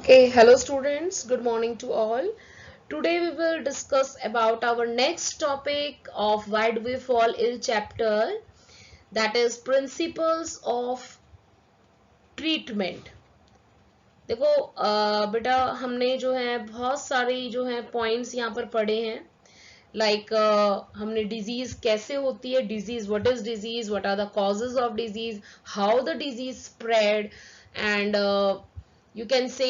Okay, hello students, good morning to all. Today we will discuss about our next topic of Why Do We Fall Ill chapter, that is principles of treatment. देखो बेटा हमने जो है बहुत सारी जो है पॉइंट्स यहाँ पर पढ़े हैं लाइक हमने डिजीज कैसे होती है, disease what are the causes of disease, how the disease spread and you can say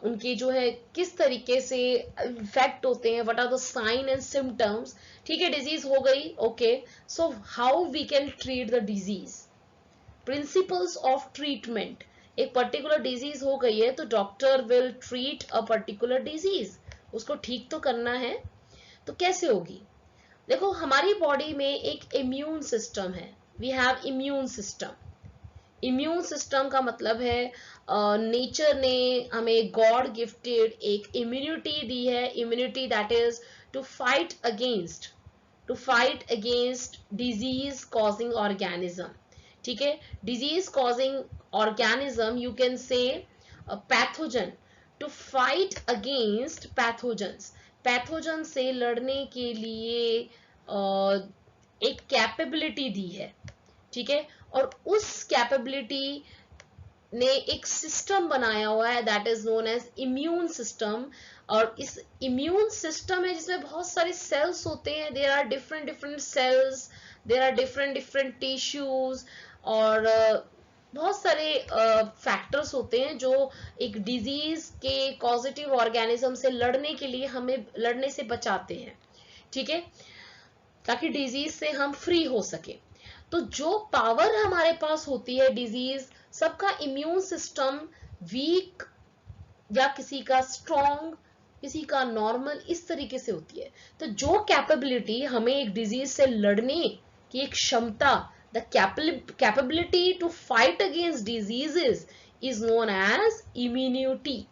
उनके जो है किस तरीके से इफेक्ट होते हैं, what are the sign and symptoms. ठीक है, डिजीज हो गई. Okay, so how we can treat the disease, principles of treatment. एक पर्टिकुलर डिजीज हो गई है तो doctor will treat a particular disease, उसको ठीक तो करना है. तो कैसे होगी? देखो हमारी बॉडी में एक इम्यून सिस्टम है. We have immune system. इम्यून सिस्टम का मतलब है नेचर ने हमें गॉड गिफ्टेड एक इम्यूनिटी दी है. Immunity that is to fight against disease causing organism. ठीक है, disease causing organism, you can say pathogen, to fight against pathogens. Pathogen से लड़ने के लिए एक कैपेबिलिटी दी है. ठीक है, और उस कैपेबिलिटी ने एक सिस्टम बनाया हुआ है that is known as immune system. और इस इम्यून सिस्टम है जिसमें बहुत सारे सेल्स होते हैं. There are different cells, there are different tissues और बहुत सारे फैक्टर्स होते हैं जो एक डिजीज के कॉजेटिव ऑर्गेनिज्म से लड़ने के लिए हमें लड़ने से बचाते हैं. ठीक है, ताकि डिजीज से हम फ्री हो सके. तो जो पावर हमारे पास होती है डिजीज, सबका इम्यून सिस्टम वीक या किसी का स्ट्रॉन्ग, किसी का नॉर्मल, इस तरीके से होती है. तो जो कैपेबिलिटी हमें एक डिजीज से लड़ने की एक क्षमता, the capability to fight against diseases is known as immunity.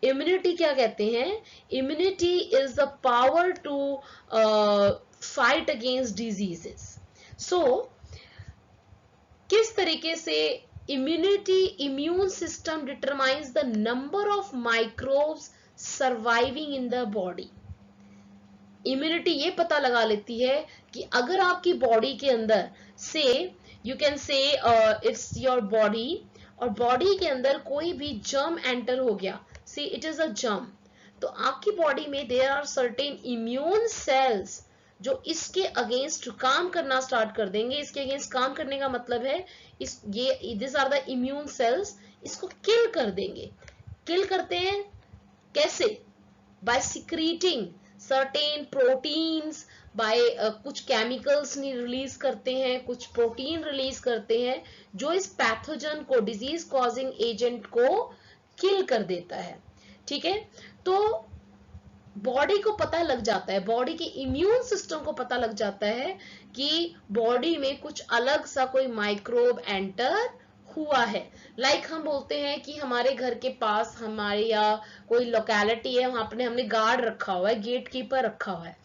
Immunity क्या कहते हैं? Immunity is the power to fight against diseases. So किस तरीके से immune system determines the number of microbes surviving in the body. Immunity ये पता लगा लेती है कि अगर आपकी बॉडी के अंदर से, you can say it's your body, और बॉडी के अंदर कोई भी जर्म एंटर हो गया, see it is a germ, तो आपकी बॉडी में there are certain immune cells जो इसके अगेंस्ट काम करना स्टार्ट कर देंगे. इसके अगेंस्ट काम करने का मतलब है this are the immune cells, इसको किल कर देंगे. किल करते हैं कैसे? By secreting certain proteins, by कुछ केमिकल्स रिलीज करते हैं, कुछ प्रोटीन रिलीज करते हैं जो इस पैथोजन को, डिजीज कॉजिंग एजेंट को किल कर देता है. ठीक है, तो बॉडी को पता लग जाता है, बॉडी के इम्यून सिस्टम को पता लग जाता है कि बॉडी में कुछ अलग सा कोई माइक्रोब एंटर हुआ है. लाइक हम बोलते हैं कि हमारे घर के पास, हमारे या कोई लोकेलिटी है, वहां पर हमने गार्ड रखा हुआ है, गेट कीपर रखा हुआ है.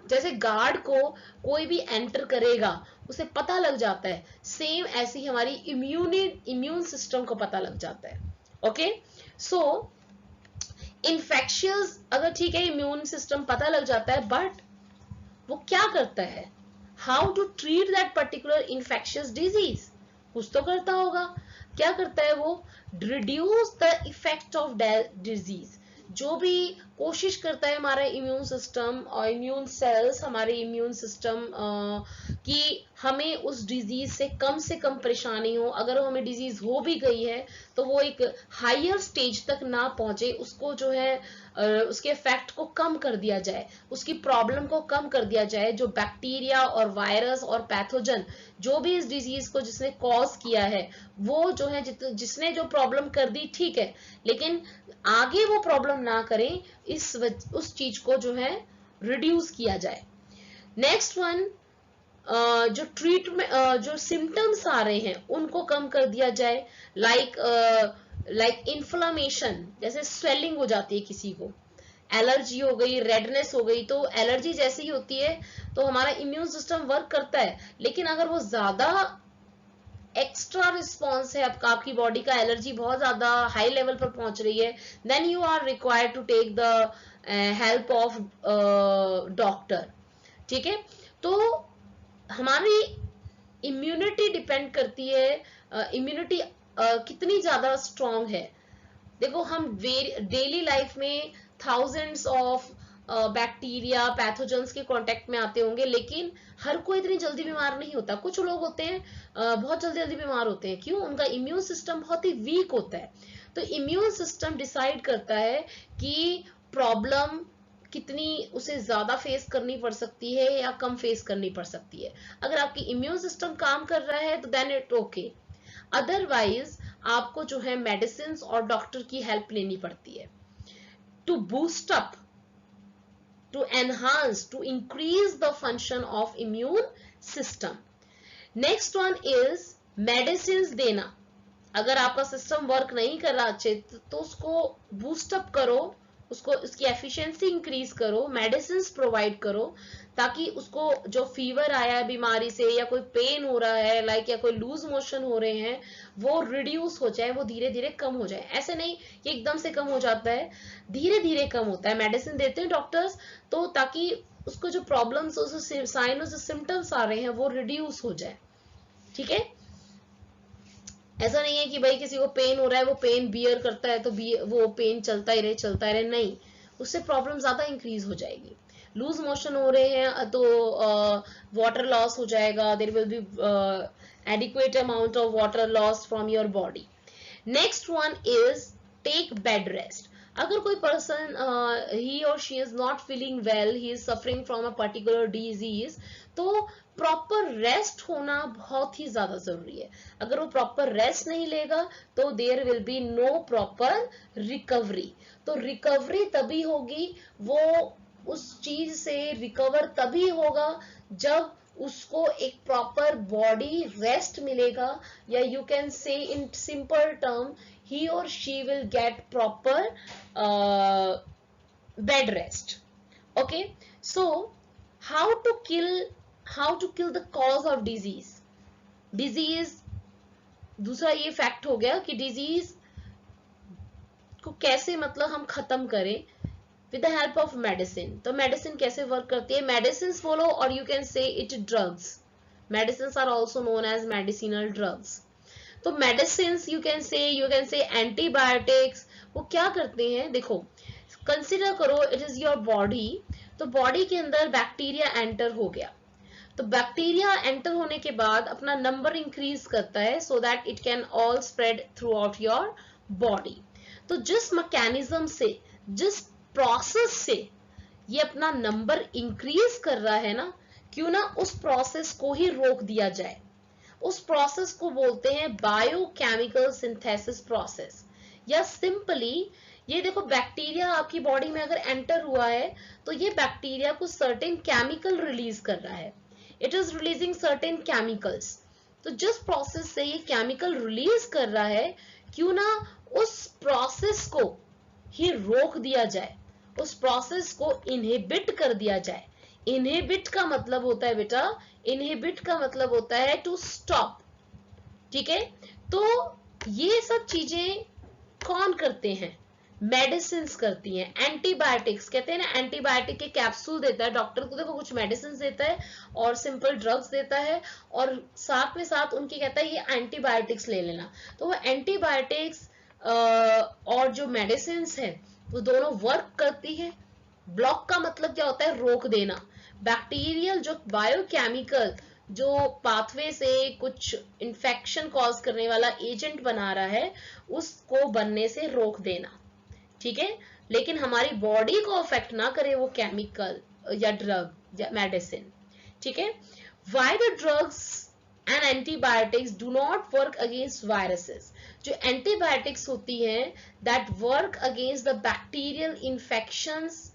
जैसे गार्ड को कोई भी एंटर करेगा उसे पता लग जाता है, सेम ऐसे ही हमारी इम्यून सिस्टम को पता लग जाता है. ओके, सो इन्फेक्शियस, अगर ठीक है इम्यून सिस्टम पता लग जाता है, बट वो क्या करता है? How to treat that particular infectious disease, कुछ तो करता होगा. क्या करता है वो? Reduce the effect of disease. जो भी कोशिश करता है हमारा इम्यून सिस्टम और इम्यून सेल्स, हमारे इम्यून सिस्टम कि हमें उस डिजीज से कम परेशानी हो. अगर हमें डिजीज हो भी गई है तो वो एक हायर स्टेज तक ना पहुंचे, उसको जो है उसके इफेक्ट को कम कर दिया जाए, उसकी प्रॉब्लम को कम कर दिया जाए. जो बैक्टीरिया और वायरस और पैथोजन जो भी इस डिजीज को जिसने कॉज किया है, वो जो है जिसने जो प्रॉब्लम कर दी, ठीक है, लेकिन आगे वो प्रॉब्लम ना करें, उस चीज को जो है रिड्यूस किया जाए. नेक्स्ट वन, जो ट्रीटमेंट, जो सिम्टम्स आ रहे हैं उनको कम कर दिया जाए. लाइक इन्फ्लामेशन, जैसे स्वेलिंग हो जाती है किसी को, एलर्जी हो गई, रेडनेस हो गई. तो एलर्जी जैसी ही होती है तो हमारा इम्यून सिस्टम वर्क करता है, लेकिन अगर वो ज्यादा एक्स्ट्रा रिस्पॉन्स है आपका, आपकी बॉडी का एलर्जी बहुत ज्यादा हाई लेवल पर पहुंच रही है, then you are required to take the help of doctor. ठीक है, तो हमारी इम्यूनिटी डिपेंड करती है, इम्यूनिटी कितनी ज्यादा स्ट्रांग है। देखो हम डेली लाइफ में थाउजेंड्स ऑफ बैक्टीरिया पैथोजेंस के कांटेक्ट में आते होंगे, लेकिन हर कोई इतनी जल्दी बीमार नहीं होता। कुछ लोग होते हैं बहुत जल्दी जल्दी बीमार होते हैं, क्यों? उनका इम्यून सिस्टम बहुत ही वीक होता है। तो इम्यून सिस्टम डिसाइड करता है कि प्रॉब्लम कितनी उसे ज्यादा फेस करनी पड़ सकती है या कम फेस करनी पड़ सकती है। अगर आपकी इम्यून सिस्टम काम कर रहा है तो देन इट ओके, अदरवाइज आपको जो है मेडिसिन और डॉक्टर की हेल्प लेनी पड़ती है to boost up, to enhance, to increase the function of immune system. Next one is medicine देना। अगर आपका सिस्टम वर्क नहीं कर रहा अच्छे तो उसको बूस्ट अप करो, उसको उसकी एफिशिएंसी इंक्रीज करो, मेडिसिन प्रोवाइड करो, ताकि उसको जो फीवर आया है बीमारी से, या कोई पेन हो रहा है लाइक, या कोई लूज मोशन हो रहे हैं, वो रिड्यूस हो जाए, वो धीरे धीरे कम हो जाए। ऐसे नहीं कि एकदम से कम हो जाता है, धीरे धीरे कम होता है। मेडिसिन देते हैं डॉक्टर्स तो ताकि उसको जो प्रॉब्लम्स, साइन और जो सिम्टम्स आ रहे हैं वो रिड्यूस हो जाए। ठीक है, ऐसा नहीं है कि भाई किसी को पेन हो रहा है वो पेन बियर करता है तो वो पेन चलता ही रहे, नहीं, उससे प्रॉब्लम ज्यादा इंक्रीज हो जाएगी। लूज मोशन हो रहे हैं तो वाटर लॉस हो जाएगा, there will be adequate amount of water loss from your body. Next one is take bed rest. अगर कोई पर्सन ही और she is not feeling well, he is suffering from a particular disease, तो proper rest होना बहुत ही ज्यादा जरूरी है। अगर वो प्रॉपर रेस्ट नहीं लेगा तो there will be no proper recovery. तो रिकवरी तभी होगी, वो उस चीज से रिकवर तभी होगा जब उसको एक प्रॉपर बॉडी रेस्ट मिलेगा, या यू कैन से in simple term he or she will get proper bed rest. Okay, so how to kill the cause of disease दूसरा ये फैक्ट हो गया कि डिजीज को कैसे मतलब हम खत्म करें with the help of medicine. तो मेडिसिन कैसे वर्क करती है? मेडिसिन फॉलो, और you can say it drugs. Medicine are also known as medicinal drugs. तो medicine you can say antibiotics, वो क्या करते हैं? देखो कंसिडर करो इट इज योर बॉडी, तो बॉडी के अंदर बैक्टीरिया एंटर हो गया, तो बैक्टीरिया एंटर होने के बाद अपना नंबर इंक्रीज करता है so that it can all spread through out your body. तो जिस मैकेनिज्म से, जिस प्रोसेस से ये अपना नंबर इंक्रीज कर रहा है ना, क्यों ना उस प्रोसेस को ही रोक दिया जाए। उस प्रोसेस को बोलते हैं बायोकेमिकल सिंथेसिस प्रोसेस, या सिंपली ये देखो बैक्टीरिया आपकी बॉडी में अगर एंटर हुआ है तो ये बैक्टीरिया को सर्टेन केमिकल रिलीज कर रहा है, it is releasing certain chemicals. तो जिस प्रोसेस से ये केमिकल रिलीज कर रहा है, क्यों ना उस प्रोसेस को ही रोक दिया जाए, उस प्रोसेस को इनहिबिट कर दिया जाए। इनहिबिट का मतलब होता है बेटा, इनहिबिट का मतलब होता है टू स्टॉप। ठीक है, तो ये सब चीजें कौन करते हैं? मेडिसिन करती हैं। एंटीबायोटिक्स कहते हैं ना, एंटीबायोटिक के कैप्सूल देता है डॉक्टर को, देखो कुछ मेडिसिन देता है और सिंपल ड्रग्स देता है, और साथ में साथ उनकी कहता है ये एंटीबायोटिक्स ले लेना। तो वो एंटीबायोटिक्स और जो मेडिसिन है वो दोनों वर्क करती है। ब्लॉक का मतलब क्या होता है? रोक देना। बैक्टीरियल जो बायोकेमिकल जो पाथवे से कुछ इंफेक्शन कॉज करने वाला एजेंट बना रहा है, उसको बनने से रोक देना। ठीक है, लेकिन हमारी बॉडी को अफेक्ट ना करे वो केमिकल या ड्रग या मेडिसिन। ठीक है, why the drugs and antibiotics do not work against viruses. जो एंटीबायोटिक्स होती हैं that work against the bacterial infections,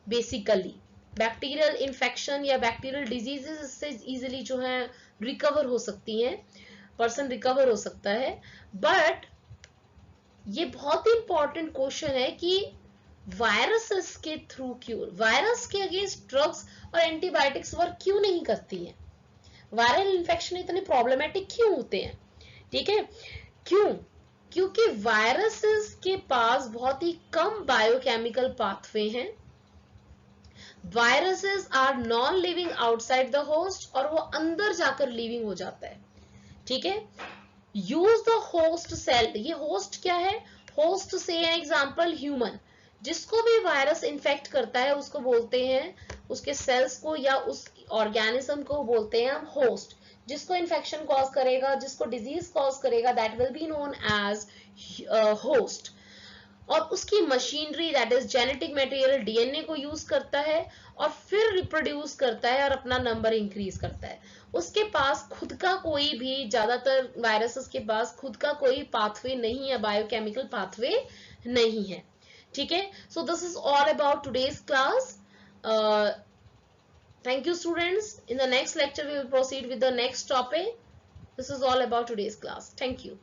basically bacterial infection या बैक्टीरियल डिजीजेस इससे इजीली जो है रिकवर हो सकती हैं, पर्सन रिकवर हो सकता है। बट ये बहुत ही इंपॉर्टेंट क्वेश्चन है कि वायरसेस के थ्रू क्यों, वायरस के अगेंस्ट ड्रग्स और एंटीबायोटिक्स वर्क क्यों नहीं करती हैं? वायरल इन्फेक्शन इतने प्रॉब्लमेटिक क्यों होते हैं? ठीक है, क्यों? क्योंकि वायरसेस के पास बहुत ही कम बायोकेमिकल पाथवे हैं। Viruses are non living outside the host, और वो अंदर जाकर लिविंग हो जाता है। ठीक है, यूज द होस्ट सेल। ये होस्ट क्या है? होस्ट से एग्जांपल ह्यूमन। जिसको भी वायरस इन्फेक्ट करता है उसको बोलते हैं, उसके सेल्स को या उस ऑर्गेनिज्म को बोलते हैं हम होस्ट। जिसको इन्फेक्शन कॉज करेगा, जिसको डिजीज कॉज करेगा, that will be known as host. और उसकी machinery that is genetic material DNA को यूज करता है और फिर रिप्रोड्यूस करता है और अपना नंबर इंक्रीज करता है। उसके पास खुद का कोई भी, ज्यादातर वायरसेस के पास खुद का कोई पाथवे नहीं है, बायोकेमिकल पाथवे नहीं है। ठीक है, so this is all about today's class. Thank you students. In the next lecture we will proceed with the next topic. This is all about today's class. Thank you.